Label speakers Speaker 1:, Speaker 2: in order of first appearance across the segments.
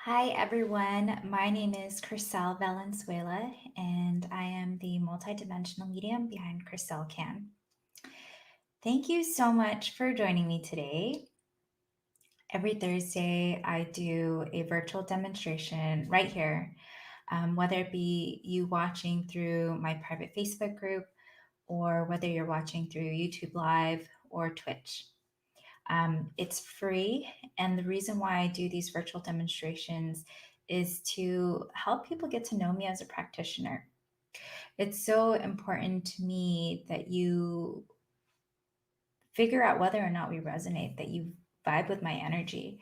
Speaker 1: Hi, everyone. My name is Krisell Valenzuela, and I am the multidimensional medium behind Krisell Can. Thank you so much for joining me today. Every Thursday, I do a virtual demonstration right here, whether it be you watching through my private Facebook group or whether you're watching through YouTube Live or Twitch. It's free, and the reason why I do these virtual demonstrations is to help people get to know me as a practitioner. It's so important to me that you figure out whether or not we resonate, that you vibe with my energy,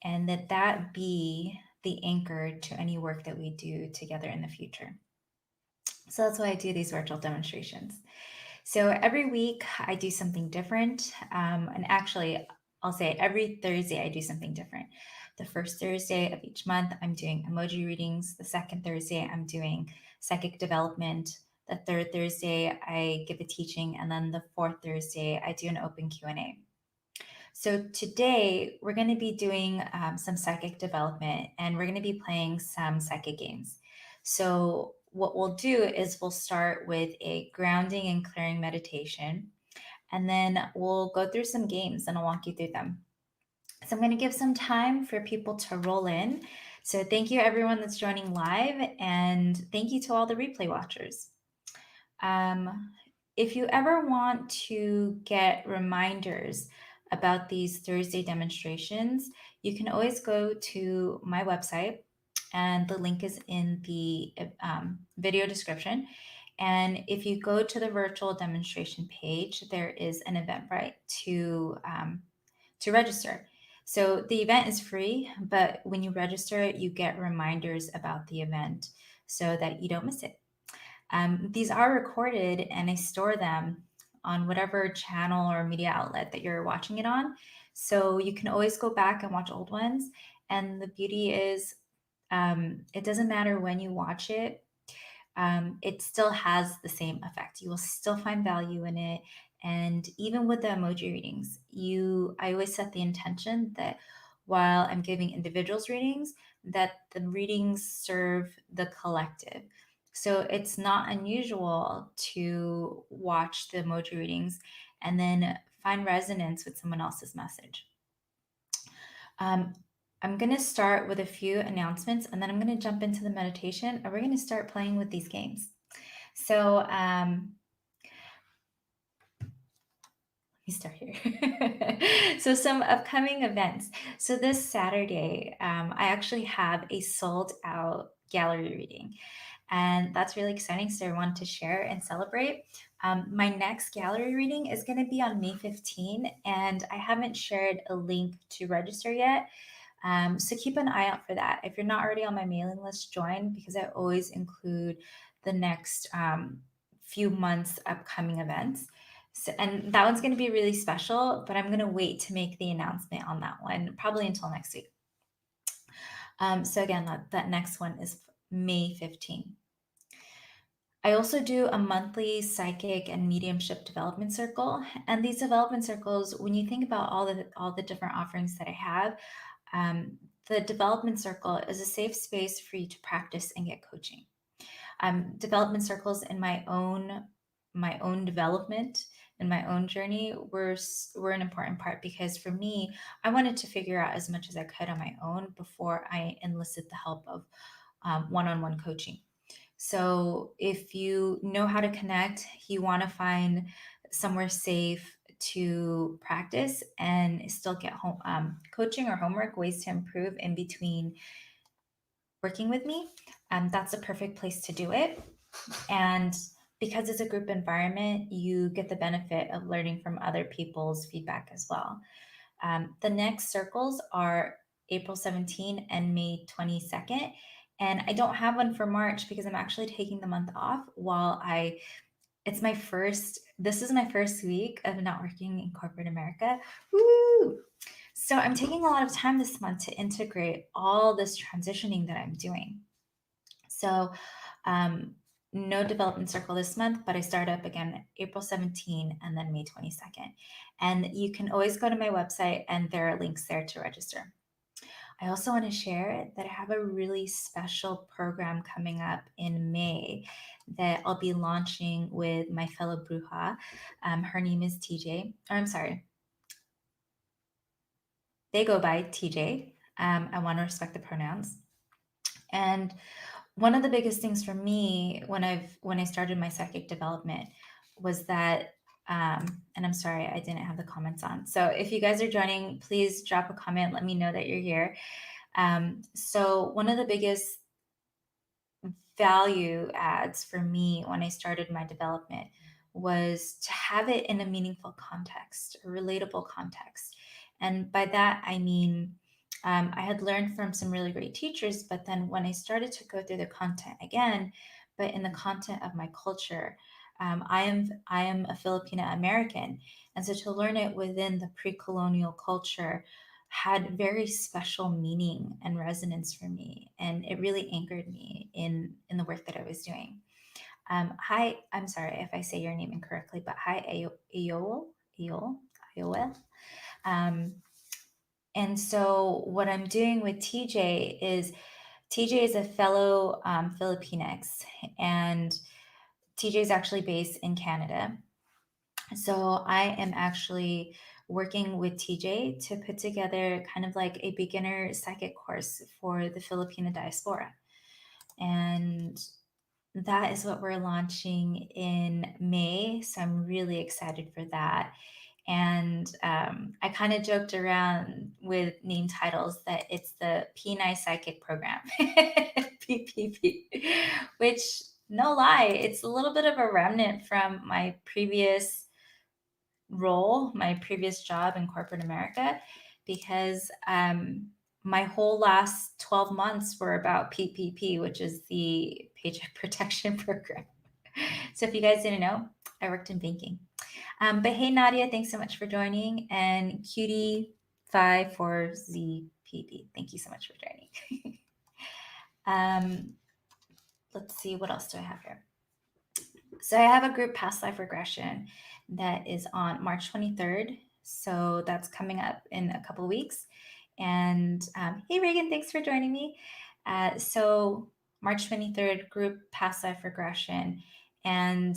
Speaker 1: and that be the anchor to any work that we do together in the future. So that's why I do these virtual demonstrations. So every week I do something different. And actually, I'll say every Thursday I do something different. The first Thursday of each month, I'm doing emoji readings. The second Thursday, I'm doing psychic development. The third Thursday, I give a teaching. And then the fourth Thursday, I do an open Q&A. So today we're going to be doing some psychic development, and we're going to be playing some psychic games. So what we'll do is we'll start with a grounding and clearing meditation, and then we'll go through some games and I'll walk you through them. So I'm going to give some time for people to roll in. So thank you everyone that's joining live, and thank you to all the replay watchers. If you ever want to get reminders about these Thursday demonstrations, you can always go to my website, and the link is in the video description. And if you go to the virtual demonstration page, there is an Eventbrite to register. So the event is free, but when you register, you get reminders about the event so that you don't miss it. These are recorded, and I store them on whatever channel or media outlet that you're watching it on. So you can always go back and watch old ones. And the beauty is, it doesn't matter when you watch it, it still has the same effect. You will still find value in it. And even with the emoji readings, I always set the intention that while I'm giving individuals readings, that the readings serve the collective. So it's not unusual to watch the emoji readings and then find resonance with someone else's message. Um, I'm going to start with a few announcements, and then I'm going to jump into the meditation, and we're going to start playing with these games. So let me start here. So some upcoming events. So this Saturday, I actually have a sold out gallery reading, and that's really exciting. So I want to share and celebrate. My next gallery reading is going to be on May 15, and I haven't shared a link to register yet. So keep an eye out for that. If you're not already on my mailing list, join, because I always include the next few months' upcoming events. So, and that one's going to be really special, but I'm going to wait to make the announcement on that one, probably until next week. So again, that next one is May 15. I also do a monthly psychic and mediumship development circle. And these development circles, when you think about all the different offerings that I have, the development circle is a safe space for you to practice and get coaching. Development circles in my own development and my own journey were an important part, because for me, I wanted to figure out as much as I could on my own before I enlisted the help of one-on-one coaching. So if you know how to connect, you want to find somewhere safe to practice and still get home coaching or homework, ways to improve in between working with me, that's a perfect place to do it. And because it's a group environment, you get the benefit of learning from other people's feedback as well. The next circles are April 17 and May 22nd. And I don't have one for March because I'm actually taking the month off this is my first week of not working in corporate America. Woo! So I'm taking a lot of time this month to integrate all this transitioning that I'm doing. So no development circle this month, but I start up again April 17 and then May 22nd. And you can always go to my website, and there are links there to register. I also want to share that I have a really special program coming up in May that I'll be launching with my fellow Bruja. Her name is TJ, or I'm sorry, they go by TJ. I want to respect the pronouns. And one of the biggest things for me when I started my psychic development was that and I'm sorry I didn't have the comments on. So if you guys are joining, please drop a comment. Let me know that you're here. So one of the biggest value adds for me when I started my development was to have it in a meaningful context, a relatable context. And by that, I mean, I had learned from some really great teachers, but then when I started to go through the content again, but in the content of my culture, I am a Filipina American, and so to learn it within the pre-colonial culture had very special meaning and resonance for me, and it really anchored me in the work that I was doing. Hi, I'm sorry if I say your name incorrectly, but hi, Ayoel. Um, and so what I'm doing with TJ is a fellow Filipinx, and TJ is actually based in Canada. So I am actually working with TJ to put together kind of like a beginner psychic course for the Filipino diaspora. And that is what we're launching in May. So I'm really excited for that. And I kind of joked around with name titles that it's the P9 Psychic Program, PPP, which, no lie, it's a little bit of a remnant from my previous role, my previous job in corporate America, because my whole last 12 months were about PPP, which is the Paycheck Protection Program. So if you guys didn't know, I worked in banking. But hey, Nadia, thanks so much for joining. And Cutie54ZPD, thank you so much for joining. Let's see, what else do I have here? So I have a group past life regression that is on March 23rd. So that's coming up in a couple of weeks. And hey, Reagan, thanks for joining me. So March 23rd, group past life regression. And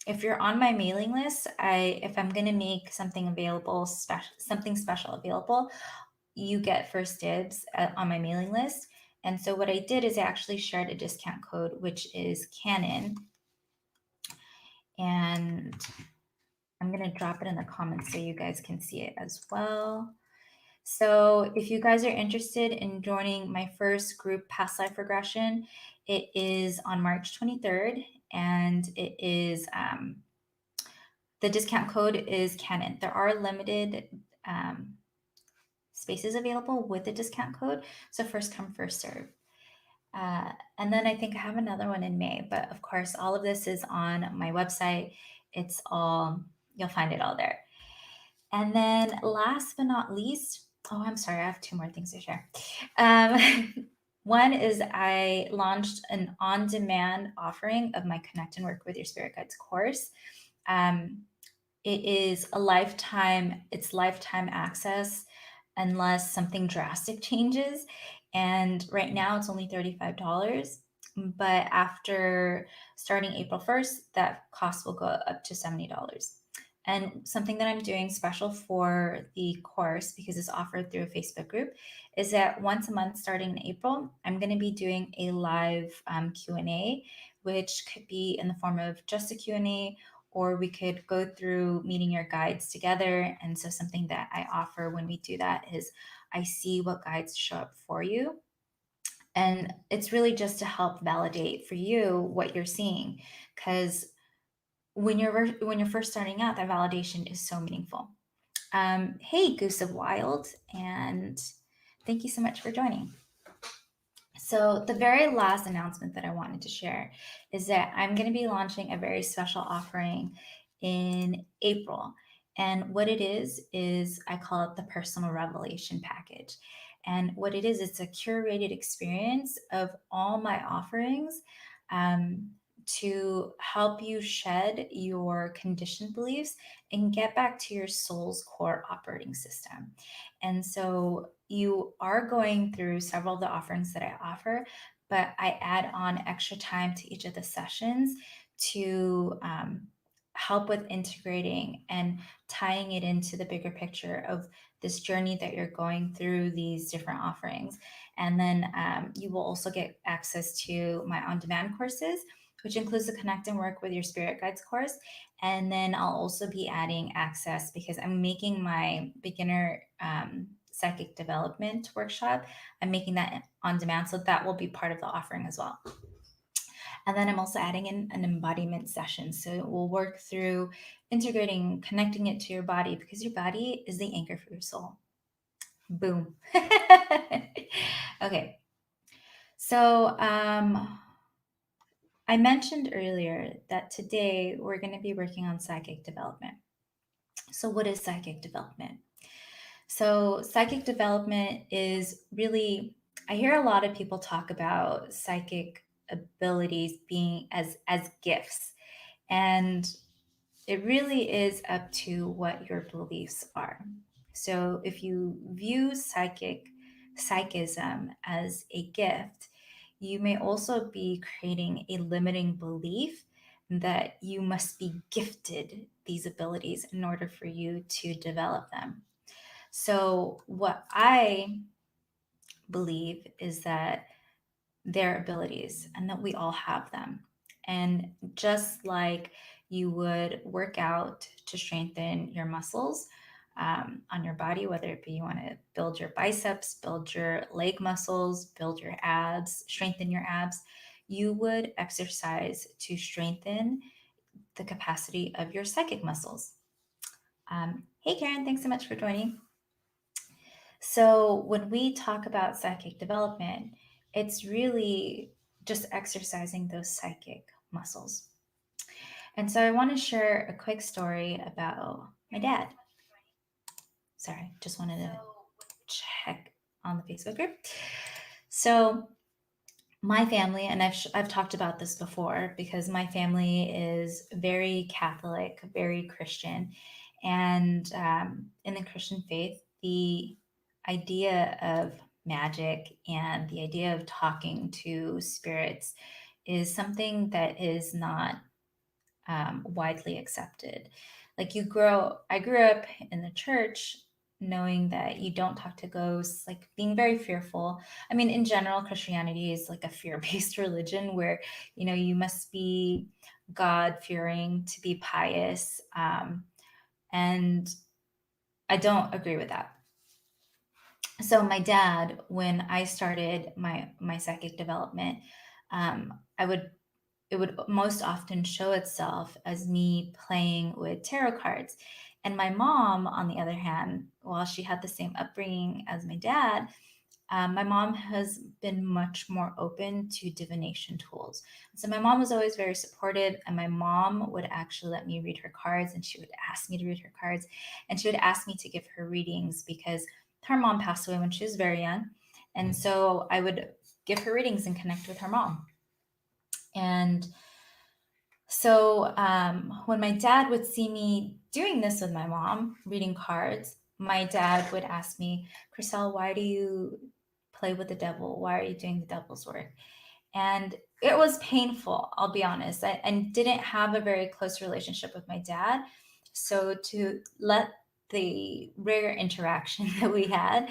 Speaker 1: if you're on my mailing list, if I'm going to make something available, something special available, you get first dibs on my mailing list. And so what I did is I actually shared a discount code, which is Canon, and I'm going to drop it in the comments so you guys can see it as well. So if you guys are interested in joining my first group past life regression, it is on March 23rd, and it is the discount code is Canon. There are limited spaces available with the discount code, so first come, first serve. And then I think I have another one in May, but of course, all of this is on my website. It's all, you'll find it all there. And then last but not least, oh, I'm sorry, I have two more things to share. One is I launched an on-demand offering of my Connect and Work with Your Spirit Guides course. It is it's lifetime access unless something drastic changes. And right now it's only $35. But after starting April 1st, that cost will go up to $70. And something that I'm doing special for the course, because it's offered through a Facebook group, is that once a month starting in April, I'm going to be doing a live Q&A, which could be in the form of just a Q&A, or we could go through meeting your guides together. And so something that I offer when we do that is I see what guides show up for you. And it's really just to help validate for you what you're seeing. Because when you're first starting out, that validation is so meaningful. Hey, Goose of Wild, and thank you so much for joining. So the very last announcement that I wanted to share is that I'm going to be launching a very special offering in April. And what it is I call it the Personal Revelation Package. And what it is, it's a curated experience of all my offerings to help you shed your conditioned beliefs and get back to your soul's core operating system. And so you are going through several of the offerings that I offer, but I add on extra time to each of the sessions to help with integrating and tying it into the bigger picture of this journey that you're going through these different offerings. And then you will also get access to my on demand courses, which includes the Connect and Work with Your Spirit Guides course. And then I'll also be adding access because I'm making my beginner psychic development workshop. I'm making that on demand. So that will be part of the offering as well. And then I'm also adding in an embodiment session. So we'll work through integrating, connecting it to your body because your body is the anchor for your soul. Boom. Okay. So I mentioned earlier that today we're going to be working on psychic development. So, what is psychic development? So, psychic development is really, I hear a lot of people talk about psychic abilities being as gifts. And it really is up to what your beliefs are. So if you view psychism as a gift, you may also be creating a limiting belief that you must be gifted these abilities in order for you to develop them. So what I believe is that their abilities and that we all have them. And just like you would work out to strengthen your muscles on your body, whether it be you want to build your biceps, build your leg muscles, build your abs, strengthen your abs, you would exercise to strengthen the capacity of your psychic muscles. Hey, Karen, thanks so much for joining. So, when we talk about psychic development, it's really just exercising those psychic muscles. And so, I want to share a quick story about my dad. Sorry, just wanted to check on the Facebook group. So, my family, and I've talked about this before because my family is very Catholic, very Christian, and in the Christian faith, the idea of magic and the idea of talking to spirits is something that is not widely accepted. Like I grew up in the church knowing that you don't talk to ghosts, like being very fearful. I mean, in general, Christianity is like a fear-based religion where, you must be God-fearing to be pious. And I don't agree with that. So my dad, when I started my psychic development, I would it would most often show itself as me playing with tarot cards. And my mom, on the other hand, while she had the same upbringing as my dad, my mom has been much more open to divination tools. So my mom was always very supportive, and my mom would actually let me read her cards, and she would ask me to read her cards, and she would ask me to give her readings because her mom passed away when she was very young. And so I would give her readings and connect with her mom. And so when my dad would see me doing this with my mom, reading cards, my dad would ask me, Krisell, why do you play with the devil? Why are you doing the devil's work? And it was painful, I'll be honest. I didn't have a very close relationship with my dad. So to let the rare interaction that we had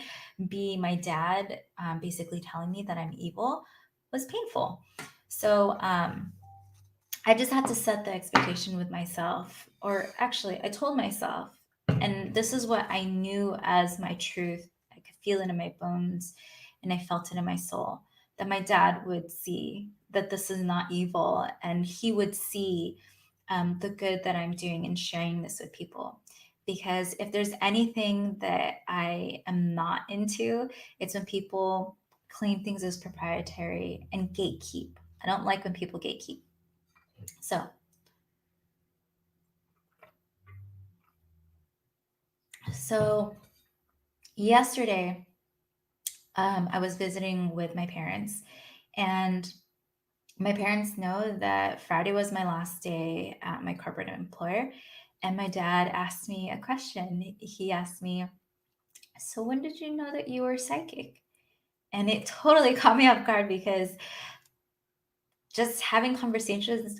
Speaker 1: be my dad basically telling me that I'm evil was painful. So I just had to set the expectation with myself, or actually, I told myself, and this is what I knew as my truth. I could feel it in my bones and I felt it in my soul that my dad would see that this is not evil and he would see the good that I'm doing and sharing this with people. Because if there's anything that I am not into, it's when people claim things as proprietary and gatekeep. I don't like when people gatekeep. So yesterday, I was visiting with my parents, and My parents know that Friday was my last day at my corporate employer. And my dad asked me a question. He asked me, "So, when did you know that you were psychic?" And it totally caught me off guard because just having conversations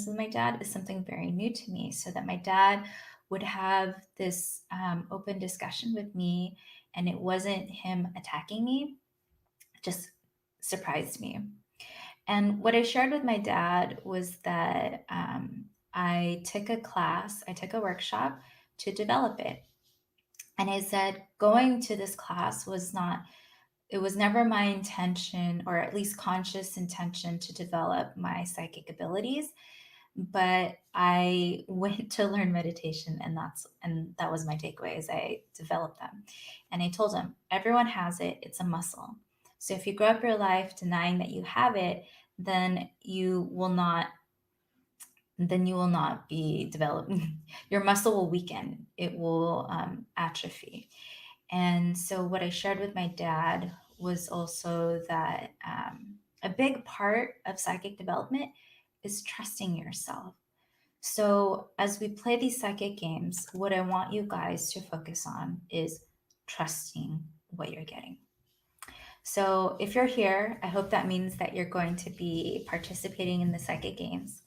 Speaker 1: with my dad is something very new to me. So that my dad would have this open discussion with me, and it wasn't him attacking me, just surprised me. And what I shared with my dad was that I took a class, I took a workshop to develop it. And I said, going to this class was not, it was never my intention, or at least conscious intention, to develop my psychic abilities. But I went to learn meditation, and that was my takeaway, as I developed them. And I told him, everyone has it, it's a muscle. So if you grow up your life denying that you have it, then you will not be developed. Your muscle will weaken, it will atrophy. And so, what I shared with my dad was also that a big part of psychic development is trusting yourself. So, as we play these psychic games, what I want you guys to focus on is trusting what you're getting. So, if you're here, I hope that means that you're going to be participating in the psychic games.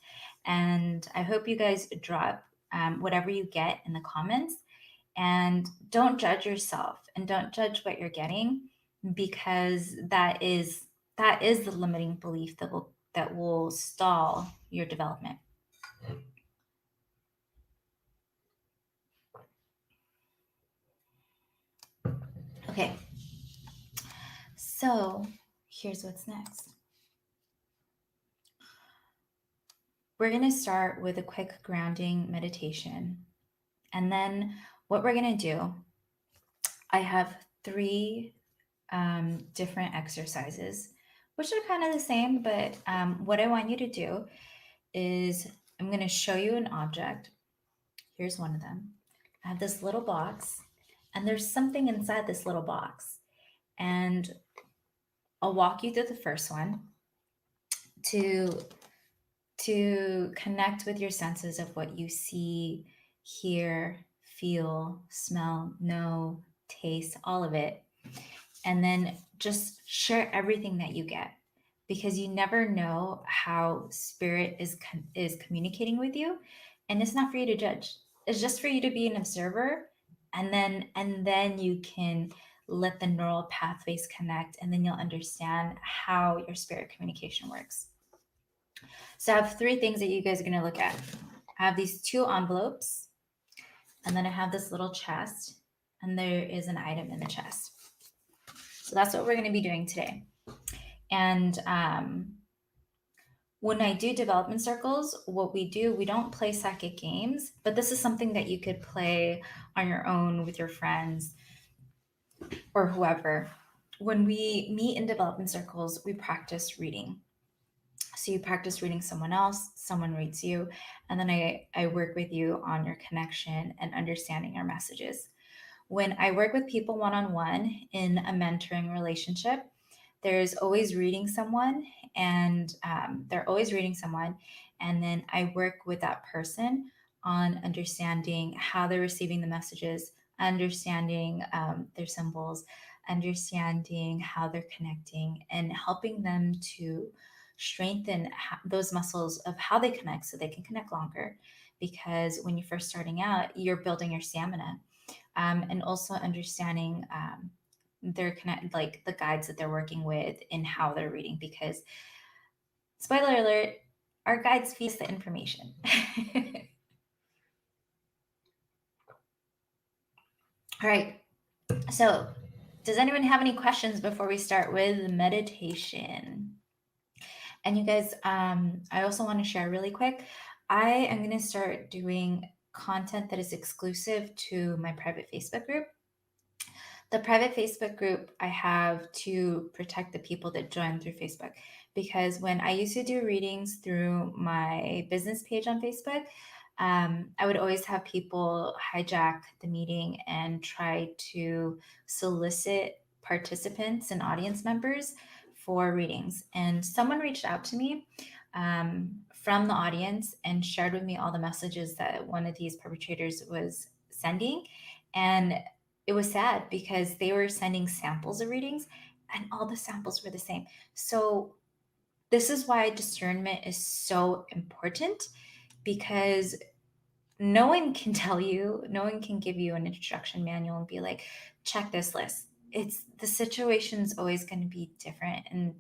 Speaker 1: And I hope you guys drop whatever you get in the comments, and don't judge yourself and don't judge what you're getting, because that is the limiting belief that will stall your development. Okay, so here's what's next. We're going to start with a quick grounding meditation. And then what we're going to do, I have three different exercises, which are kind of the same, but what I want you to do is I'm going to show you an object. Here's one of them. I have this little box, and there's something inside this little box. And I'll walk you through the first one to connect with your senses of what you see, hear, feel, smell, know, taste, all of it. And then just share everything that you get, because you never know how spirit is communicating with you, and it's not for you to judge. It's just for you to be an observer, and then you can let the neural pathways connect, and then you'll understand how your spirit communication works. So I have three things that you guys are going to look at. I have these two envelopes, and then I have this little chest, and there is an item in the chest. So that's what we're going to be doing today. And when I do development circles, what we do, we don't play psychic games, but this is something that you could play on your own with your friends or whoever. When we meet in development circles, we practice reading. So you practice reading someone else, someone reads you, and then I work with you on your connection and understanding your messages. When I work with people one on one in a mentoring relationship, there's always reading someone, and they're always reading someone. And then I work with that person on understanding how they're receiving the messages, understanding their symbols, understanding how they're connecting, and helping them to strengthen those muscles of how they connect so they can connect longer. Because when you're first starting out, you're building your stamina, and also understanding their connect, like the guides that they're working with and how they're reading. Because spoiler alert, our guides feed us the information. All right. So, does anyone have any questions before we start with meditation? And you guys, I also want to share really quick. I am going to start doing content that is exclusive to my private Facebook group. The private Facebook group I have to protect the people that join through Facebook. Because when I used to do readings through my business page on Facebook, I would always have people hijack the meeting and try to solicit participants and audience members for readings. And someone reached out to me from the audience and shared with me all the messages that one of these perpetrators was sending. And it was sad because they were sending samples of readings and all the samples were the same. So, this is why discernment is so important, because no one can tell you, no one can give you an instruction manual and be like, check this list. It's the situation's always going to be different, and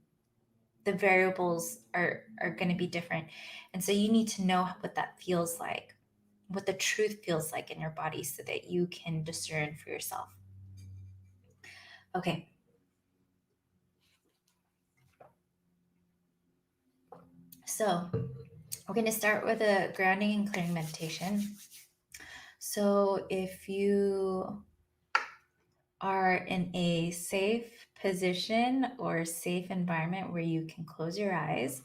Speaker 1: the variables are going to be different. And so you need to know what that feels like, what the truth feels like in your body, so that you can discern for yourself. Okay. So we're going to start with a grounding and clearing meditation. So if you are in a safe position or safe environment where you can close your eyes,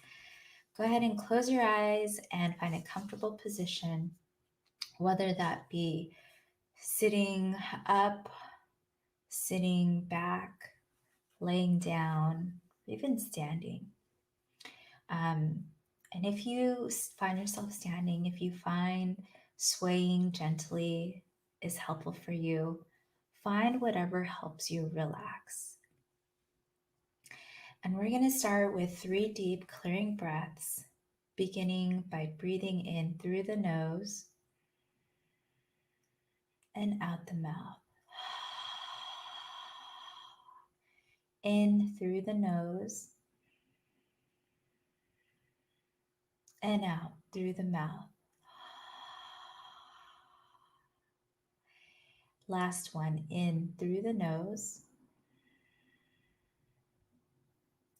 Speaker 1: go ahead and close your eyes and find a comfortable position, whether that be sitting up, sitting back, laying down, even standing. And if you find yourself standing, if you find swaying gently is helpful for you, find whatever helps you relax. And we're going to start with 3 deep clearing breaths, beginning by breathing in through the nose and out the mouth. In through the nose and out through the mouth. Last one, in through the nose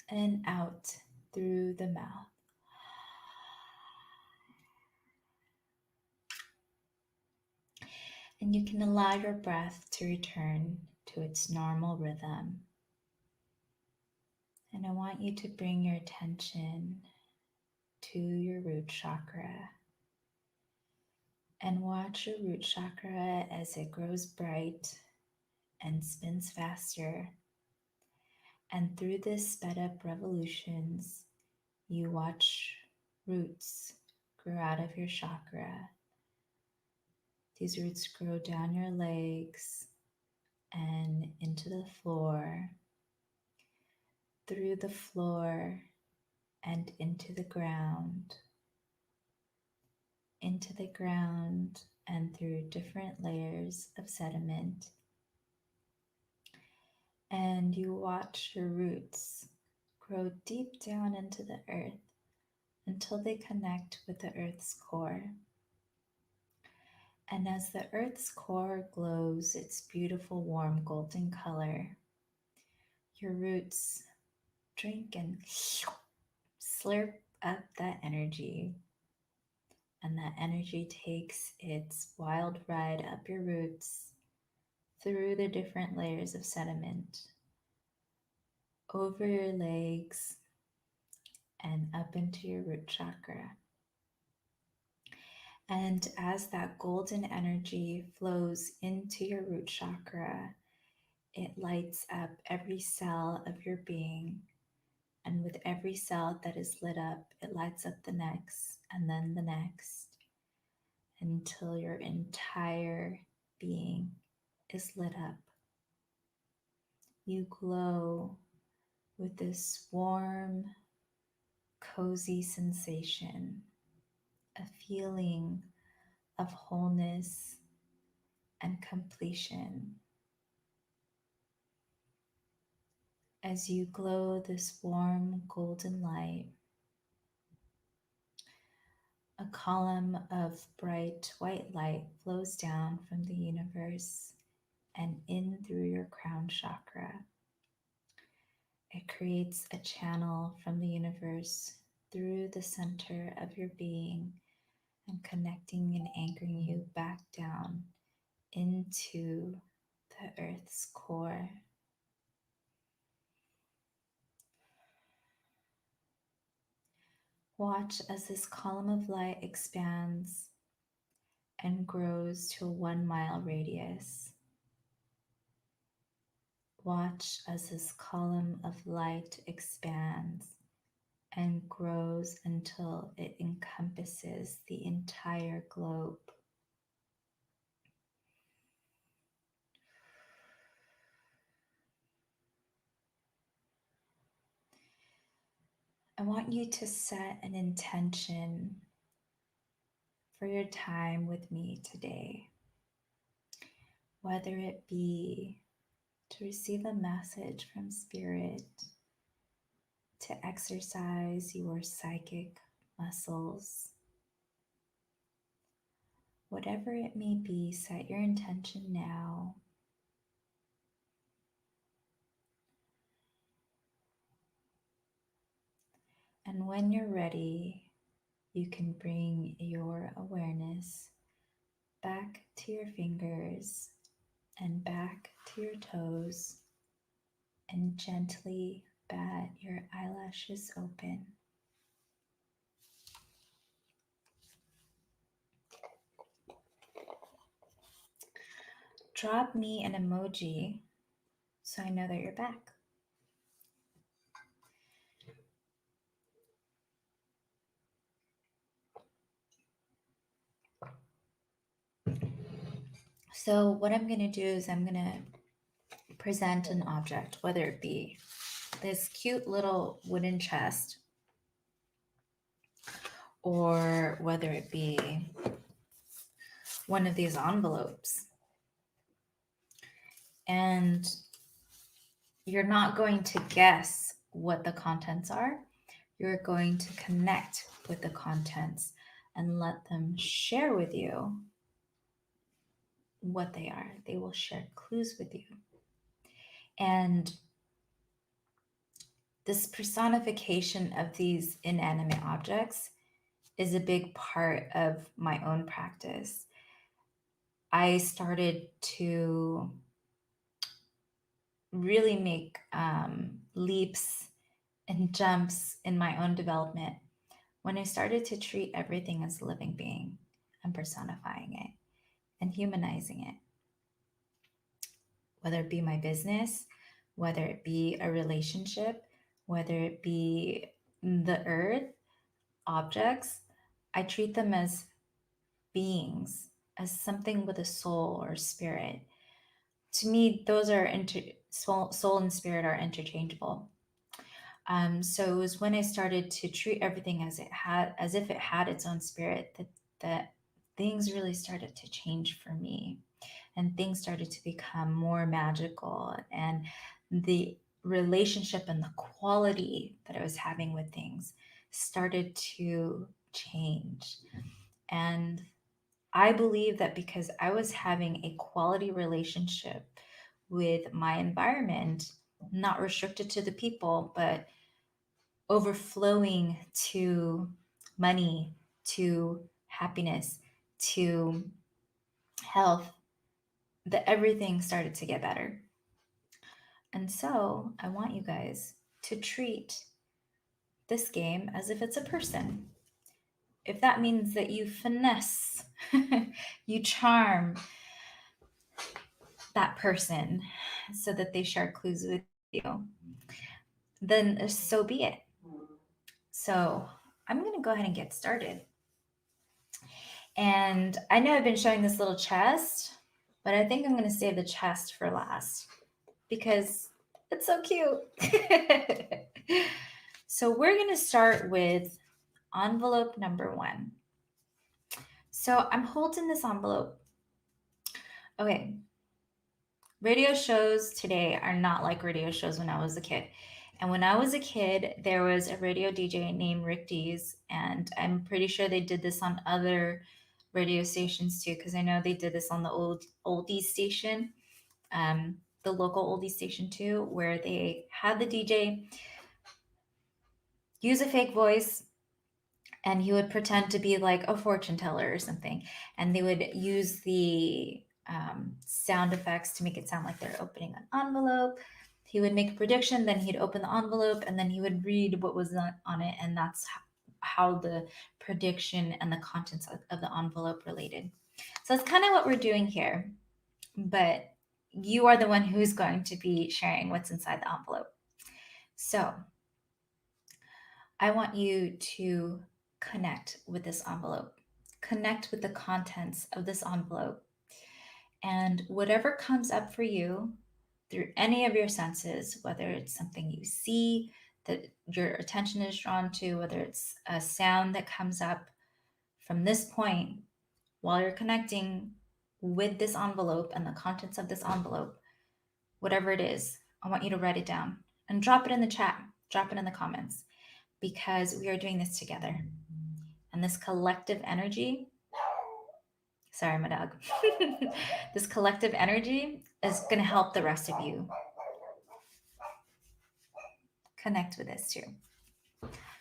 Speaker 1: and out through the mouth. And you can allow your breath to return to its normal rhythm. And I want you to bring your attention to your root chakra and watch your root chakra as it grows bright and spins faster. And through this sped up revolutions, you watch roots grow out of your chakra. These roots grow down your legs and into the floor, through the floor and into the ground and through different layers of sediment. And you watch your roots grow deep down into the earth until they connect with the earth's core. And as the earth's core glows its beautiful warm golden color, your roots drink and slurp up that energy. And that energy takes its wild ride up your roots, through the different layers of sediment, over your legs, and up into your root chakra. And as that golden energy flows into your root chakra, it lights up every cell of your being. And with every cell that is lit up, it lights up the next, and then the next, until your entire being is lit up. You glow with this warm, cozy sensation, a feeling of wholeness and completion. As you glow this warm golden light, a column of bright white light flows down from the universe and in through your crown chakra. It creates a channel from the universe through the center of your being and connecting and anchoring you back down into the earth's core. Watch as this column of light expands and grows to a 1 mile radius. Watch as this column of light expands and grows until it encompasses the entire globe. I want you to set an intention for your time with me today, whether it be to receive a message from Spirit, to exercise your psychic muscles, whatever it may be, set your intention now. And when you're ready, you can bring your awareness back to your fingers and back to your toes and gently bat your eyelashes open. Drop me an emoji so I know that you're back. So what I'm going to do is I'm going to present an object, whether it be this cute little wooden chest or whether it be one of these envelopes. And you're not going to guess what the contents are. You're going to connect with the contents and let them share with you what they are. They will share clues with you. And this personification of these inanimate objects is a big part of my own practice. I started to really make leaps and jumps in my own development when I started to treat everything as a living being and personifying it and humanizing it, whether it be my business, whether it be a relationship, whether it be the earth, objects. I treat them as beings, as something with a soul or spirit. To me, those are soul and spirit are interchangeable. So it was when I started to treat everything as if it had its own spirit, that things really started to change for me, and things started to become more magical, and the relationship and the quality that I was having with things started to change. And I believe that because I was having a quality relationship with my environment, not restricted to the people, but overflowing to money, to happiness, to health, that everything started to get better. And so I want you guys to treat this game as if it's a person. If that means that you finesse, you charm that person so that they share clues with you, then so be it. So I'm going to go ahead and get started. And I know I've been showing this little chest, but I think I'm going to save the chest for last because it's so cute. So we're going to start with envelope number 1. So I'm holding this envelope. Okay. Radio shows today are not like radio shows when I was a kid. And when I was a kid, there was a radio DJ named Rick Dees, and I'm pretty sure they did this on other radio stations too, because I know they did this on the oldies station, the local oldies station too, where they had the DJ use a fake voice and he would pretend to be like a fortune teller or something, and they would use the sound effects to make it sound like they're opening an envelope. He would make a prediction, then he'd open the envelope, and then he would read what was on it, and that's how the prediction and the contents of the envelope related. So that's kind of what we're doing here, but you are the one who's going to be sharing what's inside the envelope. So I want you to connect with this envelope, connect with the contents of this envelope, and whatever comes up for you through any of your senses, whether it's something you see that your attention is drawn to, whether it's a sound that comes up from this point while you're connecting with this envelope and the contents of this envelope, whatever it is, I want you to write it down and drop it in the chat, drop it in the comments, because we are doing this together. And this collective energy, sorry, my dog, this collective energy is going to help the rest of you connect with this too.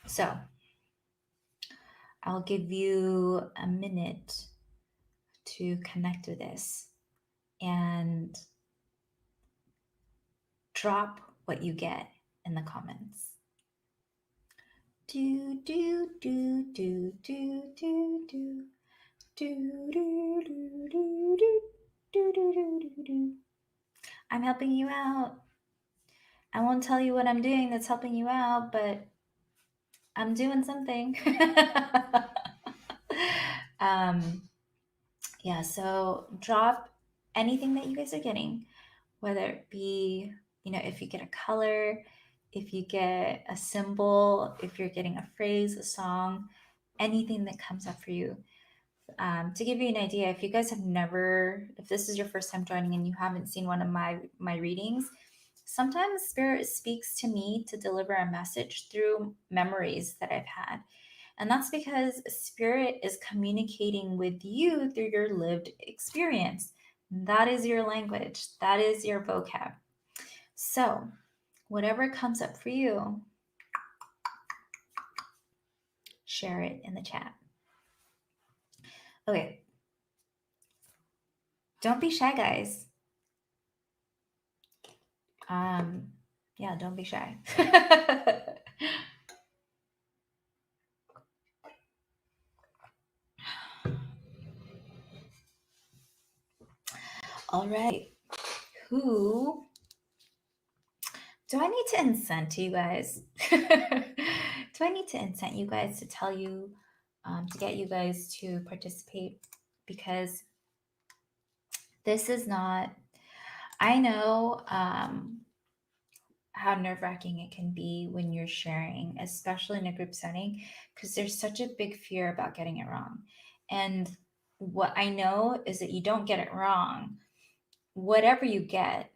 Speaker 1: So I'll give you a minute to connect with this and drop what you get in the comments. Do do do do do do do do do do do do do do. I'm helping you out. I won't tell you what I'm doing that's helping you out, but I'm doing something. Yeah, so drop anything that you guys are getting, whether it be, if you get a color, if you get a symbol, if you're getting a phrase, a song, anything that comes up for you. To give you an idea, if you guys have never, if this is your first time joining and you haven't seen one of my readings, sometimes Spirit speaks to me to deliver a message through memories that I've had. And that's because Spirit is communicating with you through your lived experience. That is your language, that is your vocab. So, whatever comes up for you, share it in the chat. Okay. Don't be shy, guys. Yeah, don't be shy. All right. Who do I need to incent you guys? Do I need to incent you guys to tell you, to get you guys to participate? Because this is not, I know how nerve-wracking it can be when you're sharing, especially in a group setting, because there's such a big fear about getting it wrong. And what I know is that you don't get it wrong. Whatever you get,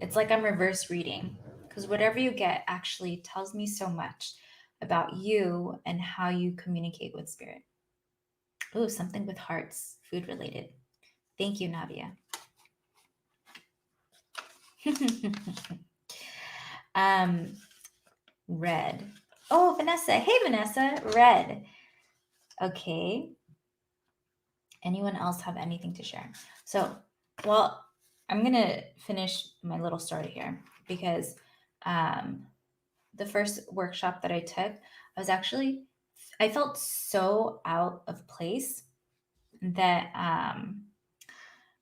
Speaker 1: it's like I'm reverse reading, because whatever you get actually tells me so much about you and how you communicate with Spirit. Oh, something with hearts, food related. Thank you, Navia. Red. Oh, Vanessa. Hey, Vanessa. Red. Okay. Anyone else have anything to share? So, well, I'm going to finish my little story here, because the first workshop that I took, I felt so out of place that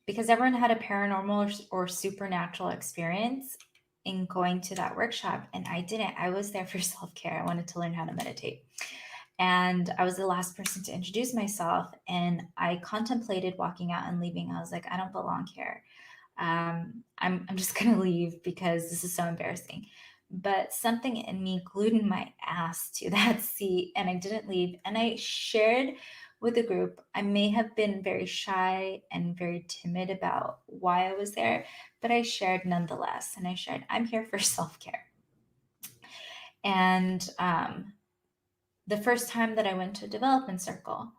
Speaker 1: because everyone had a paranormal or supernatural experience in going to that workshop, and I didn't. I was there for self-care. I wanted to learn how to meditate. And I was the last person to introduce myself, and I contemplated walking out and leaving. I was like, I don't belong here. I'm just gonna leave because this is so embarrassing. But something in me glued my ass to that seat, and I didn't leave. And I shared with the group. I may have been very shy and very timid about why I was there, but I shared nonetheless. And I shared, I'm here for self-care. And the first time that I went to a development circle,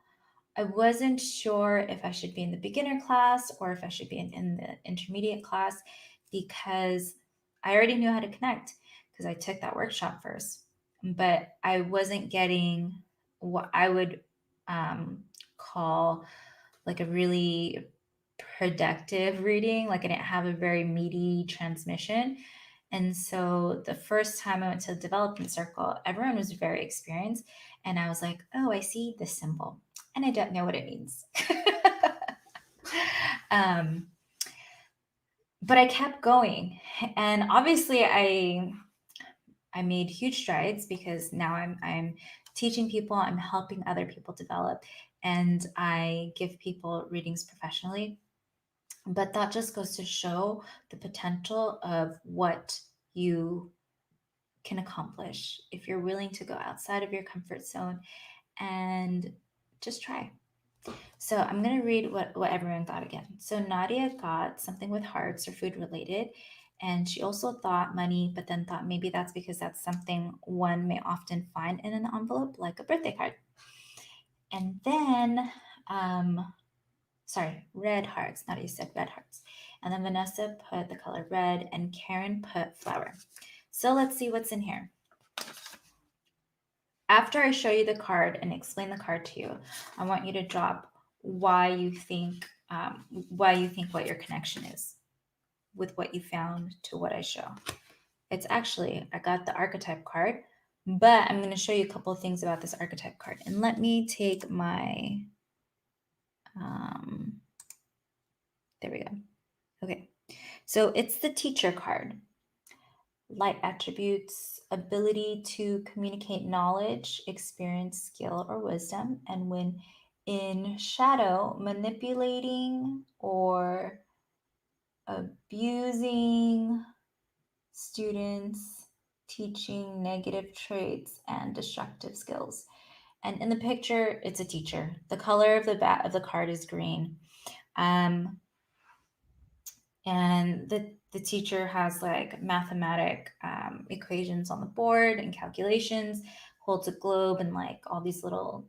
Speaker 1: I wasn't sure if I should be in the beginner class or if I should be in the intermediate class, because I already knew how to connect because I took that workshop first. But I wasn't getting what I would call like a really productive reading. Like I didn't have a very meaty transmission. And so the first time I went to the development circle, everyone was very experienced. And I was like, oh, I see this symbol and I don't know what it means. but I kept going. And obviously I made huge strides because now I'm teaching people, I'm helping other people develop, and I give people readings professionally. But that just goes to show the potential of what you can accomplish if you're willing to go outside of your comfort zone and just try. So I'm going to read what everyone got again. So Nadia got something with hearts or food related. And she also thought money, but then thought maybe that's because that's something one may often find in an envelope, like a birthday card. And then, sorry, red hearts. Nadia said red hearts. And then Vanessa put the color red, and Karen put flower. So let's see what's in here. After I show you the card and explain the card to you, I want you to drop why you think what your connection is with what you found to what I show. It's actually, I got the archetype card, but I'm going to show you a couple of things about this archetype card. And let me take my, there we go. Okay, so it's the teacher card. Light attributes, ability to communicate knowledge, experience, skill, or wisdom. And when in shadow, manipulating or abusing students, teaching negative traits and destructive skills. And in the picture, it's a teacher. The color of the back of the card is green. Um, and the teacher has like mathematic equations on the board and calculations, holds a globe, and like all these little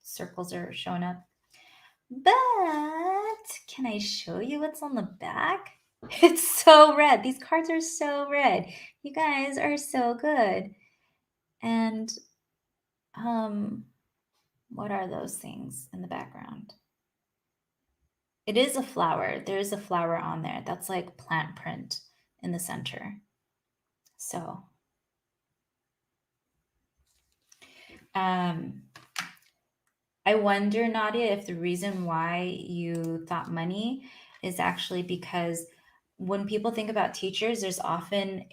Speaker 1: circles are showing up. But can I show you what's on the back? It's so red. These cards are so red. You guys are so good. And what are those things in the background? It is a flower. There is a flower on there. That's like plant print in the center. So, I wonder, Nadia, if the reason why you thought money is actually because when people think about teachers, there's often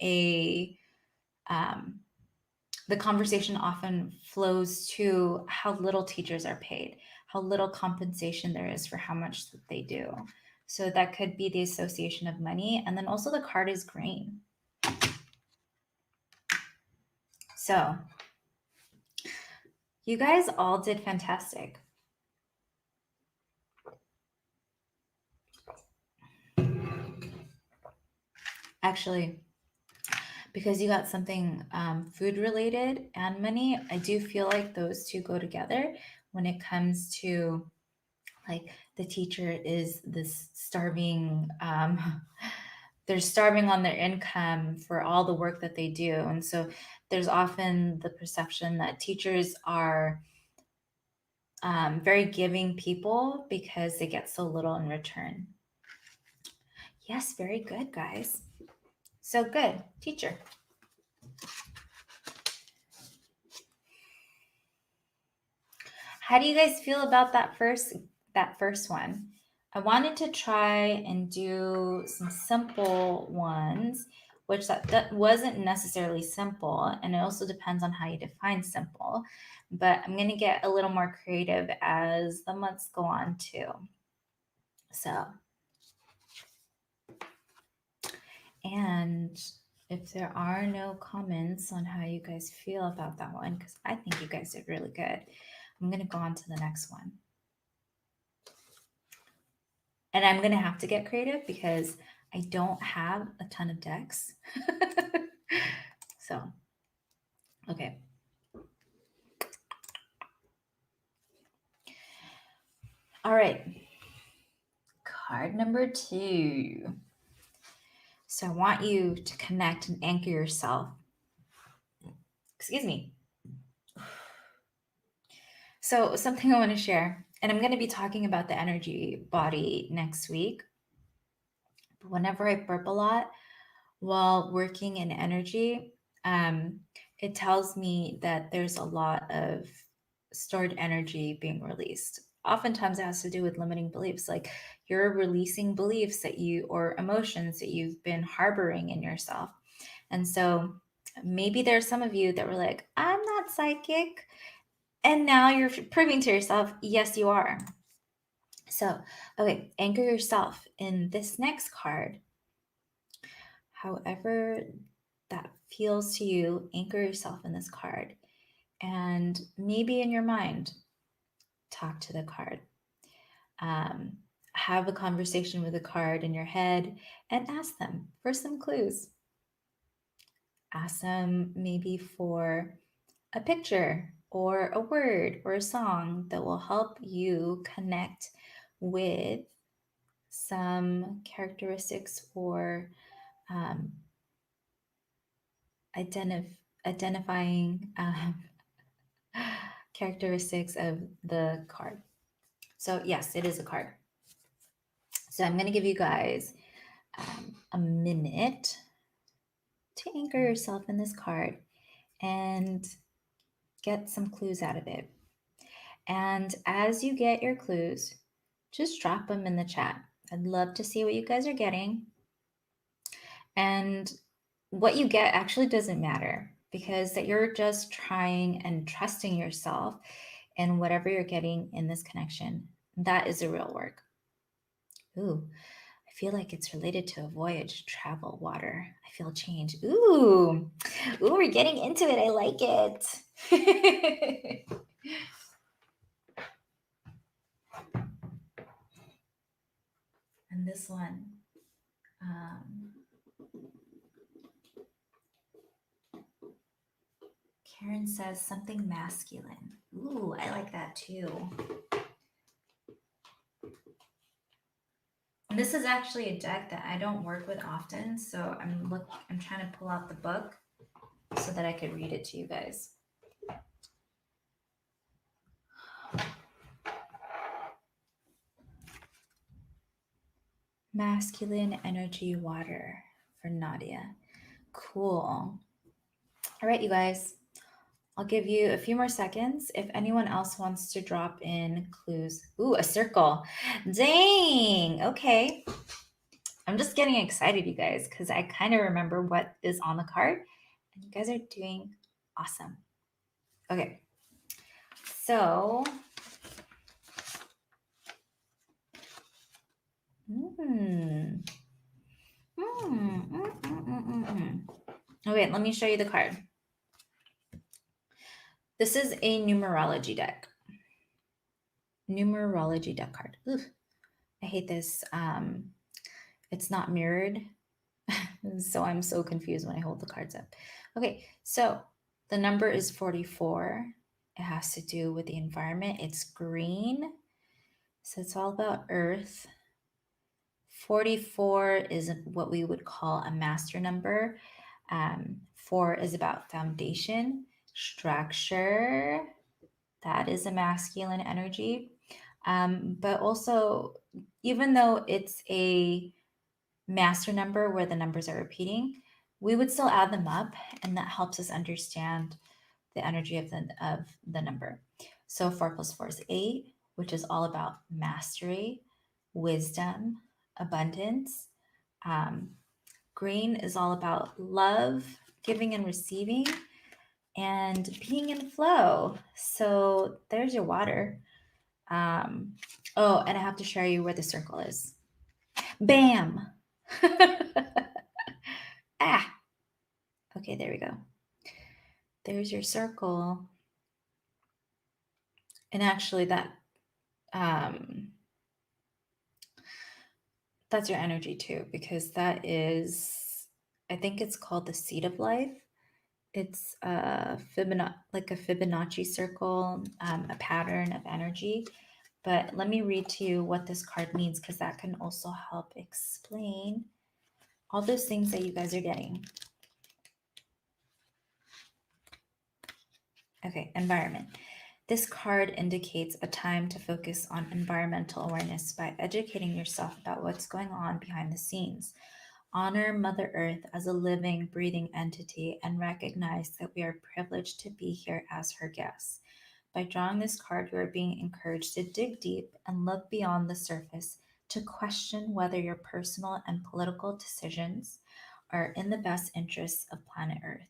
Speaker 1: um, the conversation often flows to how little teachers are paid, how little compensation there is for how much that they do. So that could be the association of money. And then also the card is green. So you guys all did fantastic. Actually, because you got something food related and money, I do feel like those two go together when it comes to like the teacher is this starving they're starving on their income for all the work that they do, and so there's often the perception that teachers are very giving people because they get so little in return. Yes, very good, guys. So good, teacher. How do you guys feel about that first one? I wanted to try and do some simple ones, which that wasn't necessarily simple, and it also depends on how you define simple. But I'm gonna get a little more creative as the months go on too. So, and if there are no comments on how you guys feel about that one, because I think you guys did really good, I'm gonna go on to the next one. And I'm going to have to get creative because I don't have a ton of decks. So, okay. All right. Card number 2. So I want you to connect and anchor yourself. Excuse me. So something I want to share, and I'm going to be talking about the energy body next week. But whenever I burp a lot while working in energy, it tells me that there's a lot of stored energy being released. oftentimes it has to do with limiting beliefs. Like you're releasing beliefs that you, or emotions that you've been harboring in yourself. And so maybe there's some of you that were like, I'm not psychic. And now you're proving to yourself, yes, you are. So, okay, anchor yourself in this next card. However that feels to you, anchor yourself in this card. And maybe in your mind, talk to the card. Um, have a conversation with the card in your head and ask them for some clues. Ask them maybe for a picture or a word or a song that will help you connect with some characteristics or um, identifying characteristics of the card. So, yes, it is a card. So, I'm going to give you guys a minute to anchor yourself in this card and get some clues out of it. And as you get your clues, just drop them in the chat. I'd love to see what you guys are getting. And what you get actually doesn't matter, because that you're just trying and trusting yourself in whatever you're getting in this connection. That is the real work. Ooh, I feel like it's related to a voyage, travel, water. I feel change. Ooh, we're getting into it. I like it. And this one, Karen says something masculine. Ooh, I like that too. And this is actually a deck that I don't work with often, so I'm trying to pull out the book so that I could read it to you guys. Masculine energy water for Nadia. Cool. All right, you guys. I'll give you a few more seconds. If anyone else wants to drop in clues. Ooh, a circle. Dang. Okay. I'm just getting excited, you guys, because I kind of remember what is on the card. And you guys are doing awesome. Okay. So, Okay, let me show you the card. This is a numerology deck. Numerology deck card. Ugh, I hate this. It's not mirrored. So I'm so confused when I hold the cards up. Okay, so the number is 44. It has to do with the environment. It's green. So it's all about earth. 44 is what we would call a master number. 4 is about foundation, structure. That is a masculine energy. But also, even though it's a master number where the numbers are repeating, we would still add them up, and that helps us understand the energy of the number. So 4 plus 4 is 8, which is all about mastery, wisdom, abundance. Green is all about love, giving and receiving, and being in flow. So there's your water. Oh, and I have to show you where the circle is. Bam! Ah! Okay, there we go. There's your circle. And actually that's your energy too, because that is, I think it's called the seed of life. It's like a Fibonacci circle, a pattern of energy. But let me read to you what this card means, because that can also help explain all those things that you guys are getting. Okay, environment. This card indicates a time to focus on environmental awareness by educating yourself about what's going on behind the scenes. Honor Mother Earth as a living, breathing entity and recognize that we are privileged to be here as her guests. By drawing this card, you are being encouraged to dig deep and look beyond the surface to question whether your personal and political decisions are in the best interests of planet Earth.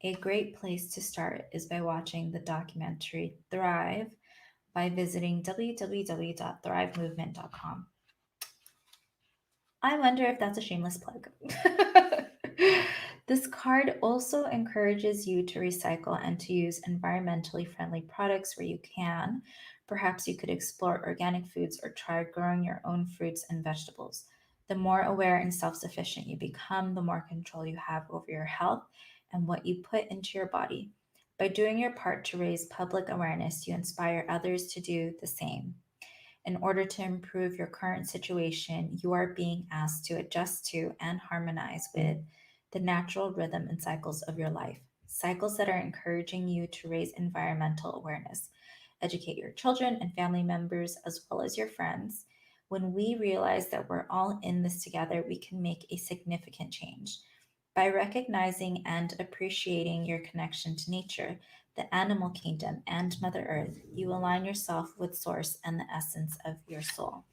Speaker 1: A great place to start is by watching the documentary Thrive by visiting www.thrivemovement.com. I wonder if that's a shameless plug. This card also encourages you to recycle and to use environmentally friendly products where you can. Perhaps you could explore organic foods or try growing your own fruits and vegetables. The more aware and self sufficient you become, the more control you have over your health and what you put into your body. By doing your part to raise public awareness, you inspire others to do the same. In order to improve your current situation, you are being asked to adjust to and harmonize with the natural rhythm and cycles of your life, cycles that are encouraging you to raise environmental awareness, educate your children and family members, as well as your friends. When we realize that we're all in this together, we can make a significant change. By recognizing and appreciating your connection to nature, the animal kingdom, and Mother Earth, you align yourself with Source and the essence of your soul.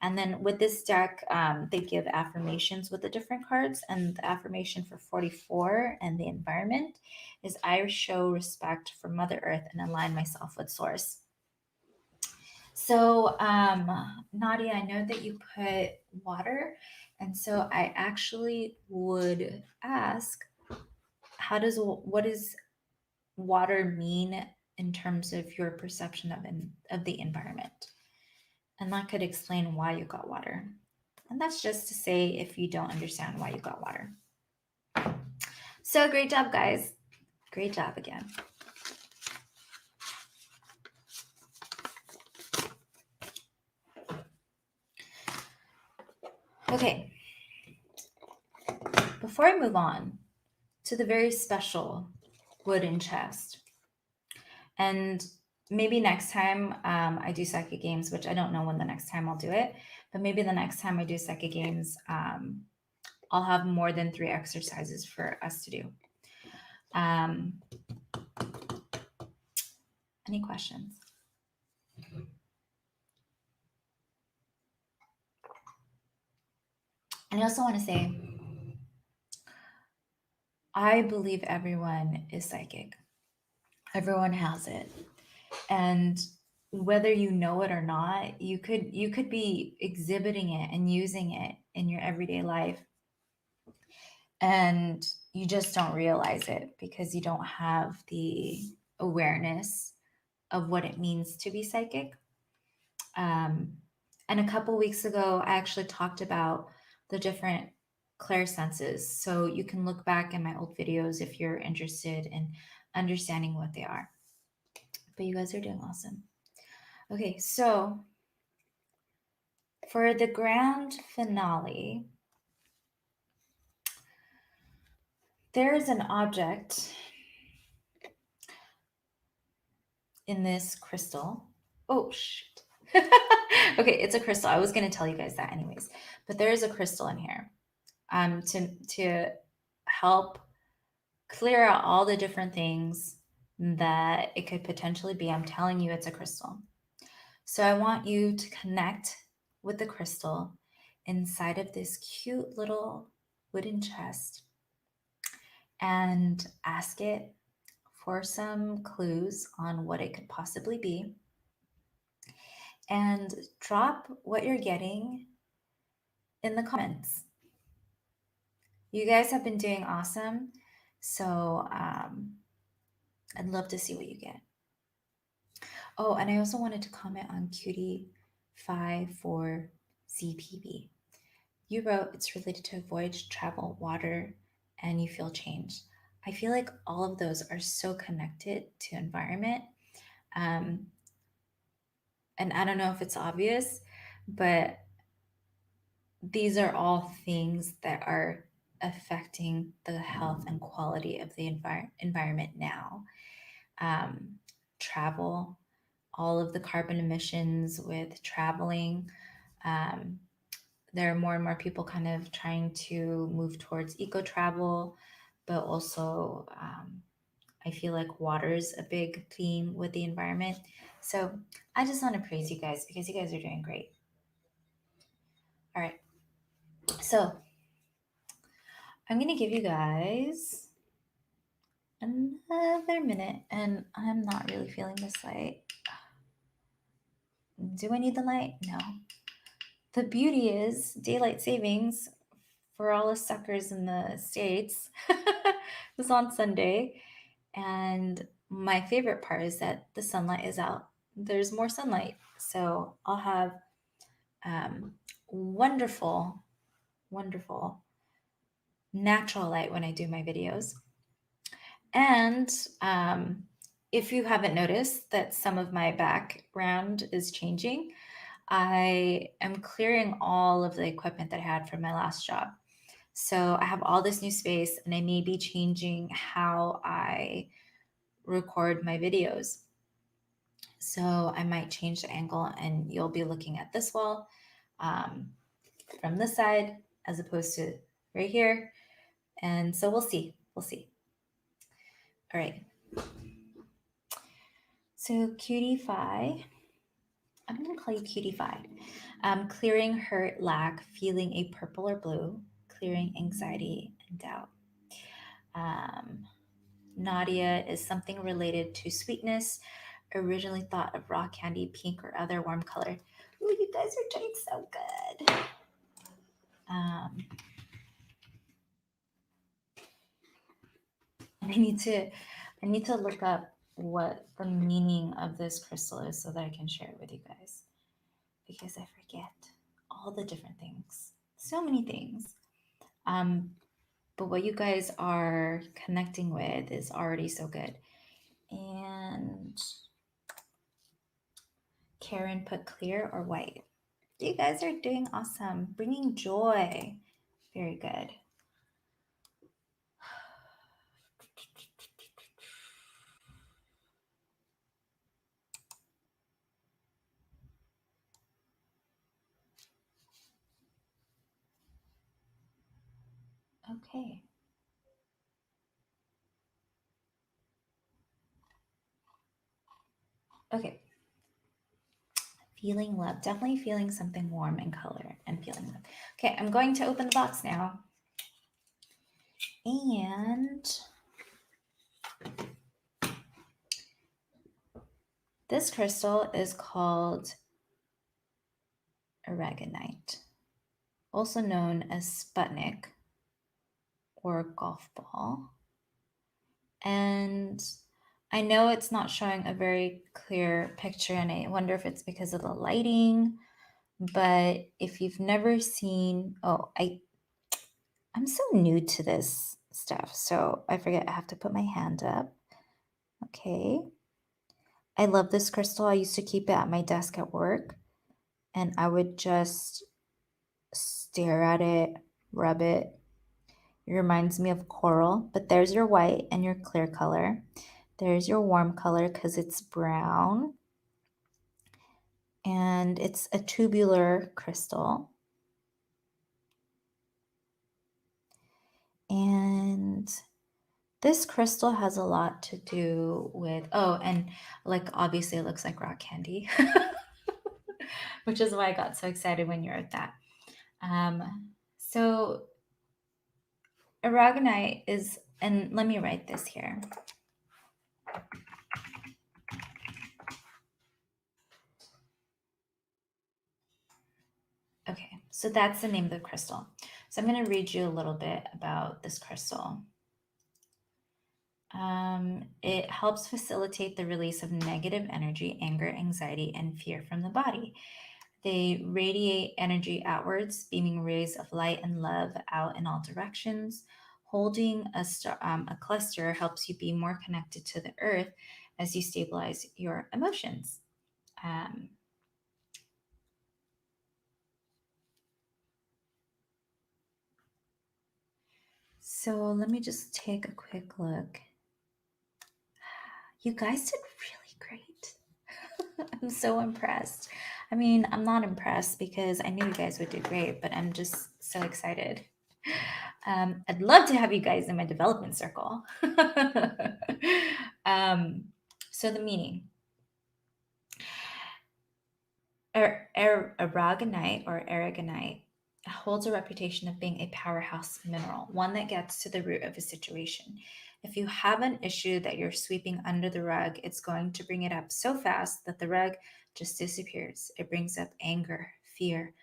Speaker 1: And then with this deck, they give affirmations with the different cards. And the affirmation for 44 and the environment is I show respect for Mother Earth and align myself with Source. So, Nadia, I know that you put water. And so I actually would ask, what does water mean in terms of your perception of the environment? And that could explain why you got water. And that's just to say if you don't understand why you got water. So great job, guys. Great job again. Okay. Before I move on to the very special wooden chest, and maybe next time I do psychic games, which I don't know when the next time I'll do it, but maybe the next time I do psychic games, I'll have more than 3 exercises for us to do. Any questions? And I also want to say, I believe everyone is psychic. Everyone has it. And whether you know it or not, you could be exhibiting it and using it in your everyday life. And you just don't realize it because you don't have the awareness of what it means to be psychic. And a couple weeks ago, I actually talked about the different clairsenses. So you can look back in my old videos if you're interested in understanding what they are. But you guys are doing awesome. Okay, so for the grand finale, there is an object in this crystal. Oh, shit. Okay, it's a crystal. I was going to tell you guys that anyways, but there is a crystal in here to help clear out all the different things that it could potentially be. I'm telling you, it's a crystal. So I want you to connect with the crystal inside of this cute little wooden chest and ask it for some clues on what it could possibly be. And drop what you're getting in the comments. You guys have been doing awesome. So I'd love to see what you get. Oh, and I also wanted to comment on Cutie54ZPB. You wrote it's related to voyage, travel, water, and you feel change. I feel like all of those are so connected to environment. And I don't know if it's obvious, but these are all things that are affecting the health and quality of the environment now. Travel, all of the carbon emissions with traveling. There are more and more people kind of trying to move towards eco travel, but also I feel like water is a big theme with the environment. So I just want to praise you guys because you guys are doing great. All right. So I'm going to give you guys another minute, and I'm not really feeling this light. Do I need the light? No. The beauty is daylight savings for all the suckers in the States was on Sunday. And my favorite part is that the sunlight is out. There's more sunlight. So I'll have wonderful, wonderful natural light when I do my videos. And if you haven't noticed that some of my background is changing, I am clearing all of the equipment that I had from my last job. So I have all this new space, and I may be changing how I record my videos. So I might change the angle, and you'll be looking at this wall from this side as opposed to right here. And so we'll see. We'll see. All right. So Cutie Fi, I'm going to call you Cutie Fi. Clearing hurt, lack, feeling a purple or blue, clearing anxiety and doubt. Nadia is something related to sweetness, originally thought of raw candy, pink, or other warm color. Ooh, you guys are doing so good. I need to look up what the meaning of this crystal is so that I can share it with you guys, because I forget all the different things. So many things. But what you guys are connecting with is already so good. And Karen put clear or white. You guys are doing awesome. Bringing joy. Very good. Okay. Okay. Feeling love. Definitely feeling something warm in color and feeling love. Okay, I'm going to open the box now. And this crystal is called aragonite, also known as Sputnik or golf ball. And I know it's not showing a very clear picture, and I wonder if it's because of the lighting. But if you've never seen, I'm so new to this stuff, so I forget I have to put my hand up. Okay. I love this crystal. I used to keep it at my desk at work, and I would just stare at it, rub it. It reminds me of coral, but there's your white and your clear color. There's your warm color because it's brown. And it's a tubular crystal. And this crystal has a lot to do with, and like obviously it looks like rock candy, which is why I got so excited when you wrote that. So aragonite is, and let me write this here. Okay, so that's the name of the crystal. So I'm going to read you a little bit about this crystal. It helps facilitate the release of negative energy, anger, anxiety, and fear from the body. They radiate energy outwards, beaming rays of light and love out in all directions. Holding a cluster helps you be more connected to the earth as you stabilize your emotions. So let me just take a quick look. You guys did really great. I'm so impressed. I mean, I'm not impressed because I knew you guys would do great, but I'm just so excited. I'd love to have you guys in my development circle. um, so the meaning. Aragonite or aragonite holds a reputation of being a powerhouse mineral, one that gets to the root of a situation. If you have an issue that you're sweeping under the rug, it's going to bring it up so fast that the rug just disappears. It brings up anger, fear,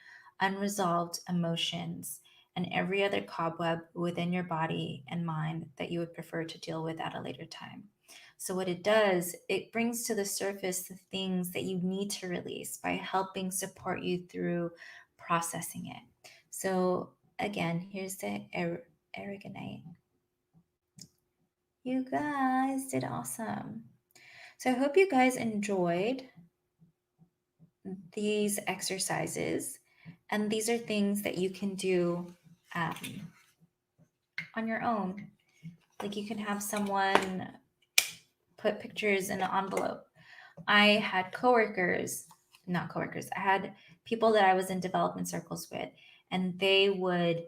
Speaker 1: unresolved emotions, and every other cobweb within your body and mind that you would prefer to deal with at a later time. So, what it does, it brings to the surface the things that you need to release by helping support you through processing it. So, again, here's the aragonite. You guys did awesome. So, I hope you guys enjoyed these exercises. And these are things that you can do um, on your own. Like you can have someone put pictures in an envelope. I had not coworkers, I had people that I was in development circles with, and they would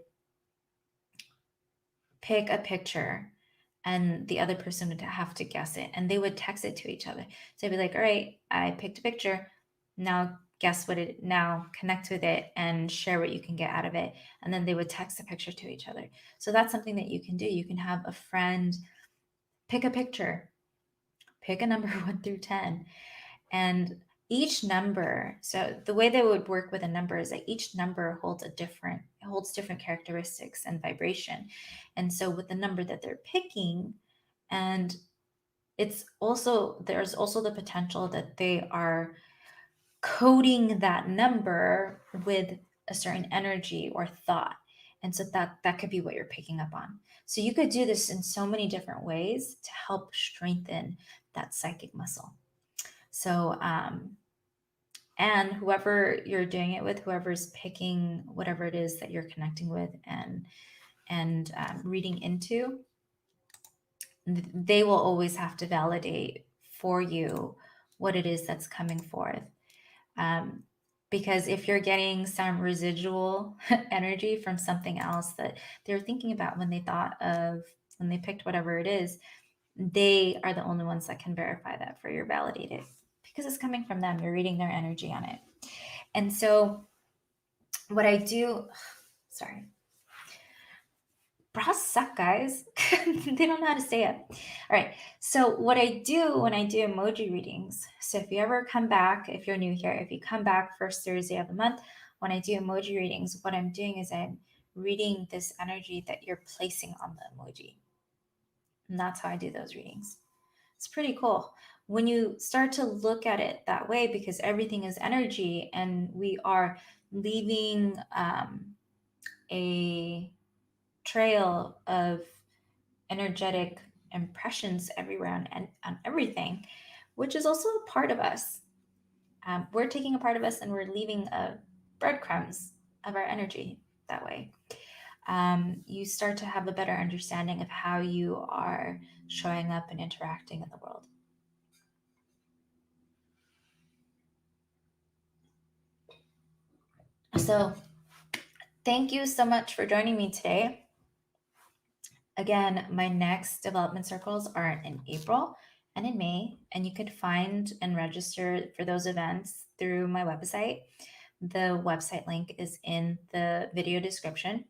Speaker 1: pick a picture and the other person would have to guess it, and they would text it to each other. So I'd be like, all right, I picked a picture. Now guess what it, now connect with it and share what you can get out of it. And then they would text the picture to each other. So that's something that you can do. You can have a friend pick a picture, pick a number 1 through 10, and each number, so the way they would work with a number is that each number holds different characteristics and vibration. And so with the number that they're picking, and there's also the potential that they are coding that number with a certain energy or thought. And so that could be what you're picking up on. So you could do this in so many different ways to help strengthen that psychic muscle. So, and whoever you're doing it with, whoever's picking whatever it is that you're connecting with and reading into, they will always have to validate for you what it is that's coming forth. Um, because if you're getting some residual energy from something else that they're thinking about when they picked whatever it is, they are the only ones that can verify that for you, validate it, because it's coming from them. You're reading their energy on it. And so what I do, sorry, bras suck, guys. They don't know how to say it. All right. So what I do when I do emoji readings, so if you ever come back, if you're new here, if you come back first Thursday of the month, when I do emoji readings, what I'm doing is I'm reading this energy that you're placing on the emoji. And that's how I do those readings. It's pretty cool when you start to look at it that way, because everything is energy and we are leaving a trail of energetic impressions everywhere and on everything, which is also a part of us. We're taking a part of us and we're leaving breadcrumbs of our energy that way. You start to have a better understanding of how you are showing up and interacting in the world. So, thank you so much for joining me today. Again, my next development circles are in April and in May, and you could find and register for those events through my website. The website link is in the video description.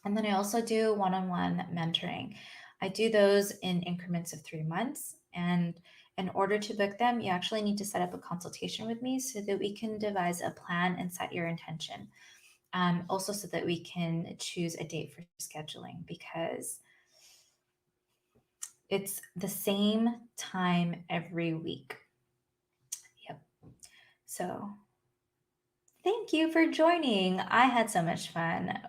Speaker 1: And then I also do one-on-one mentoring. I do those in increments of 3 months. And in order to book them, you actually need to set up a consultation with me so that we can devise a plan and set your intention. Also, so that we can choose a date for scheduling, because it's the same time every week. Yep. So thank you for joining. I had so much fun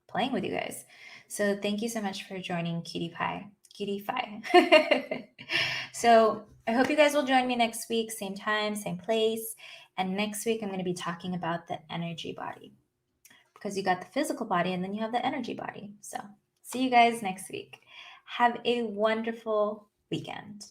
Speaker 1: playing with you guys. So thank you so much for joining Cutie Pie. Cutie Pie. So I hope you guys will join me next week, same time, same place. And next week, I'm going to be talking about the energy body, because you got the physical body and then you have the energy body. So see you guys next week. Have a wonderful weekend.